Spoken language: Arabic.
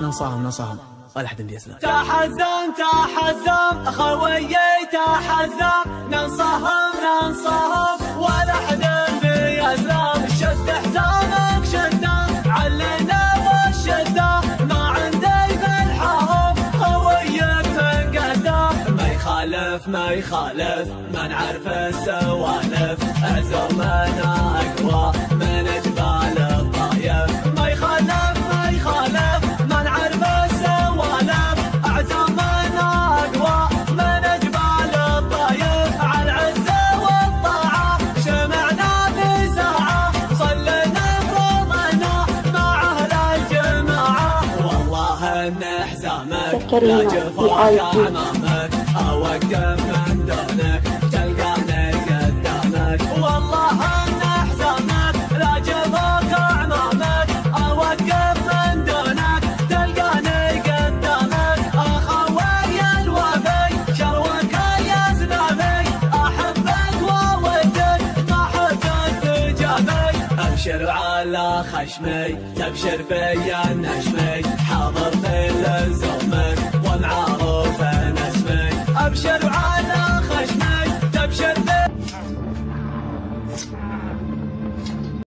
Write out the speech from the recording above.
ننصاهم ولا حد بيسلم. تحزم خويي تحزم، ننصاهم ولا حد بيسلم. شد حزامك شده علينا والشده، ما عندي في الحرب خويك من قده. ما يخالف ما نعرف السوالف، عزومنا اقوى من جبال الطايف. ما يخالف ما نعرف السوالف، عزومنا اقوى من جبال الطايف. على العزه والطاعه شمعنا بساعه، صلينا فرضنا مع اهل الجماعه. والله ان حزامك لا جفاك امامك، اوقف من دونك تلقاني قدامك. والله ان حزامك لا جفاك امامك، اوقف من دونك تلقاني قدامك. اخوي الوفي شروك يا زنامي، احبك وودك ما حد تجابي. ابشر على خشمي تبشر بي النشمي، حاضر في لزومك والمعروف نسمي. ابشر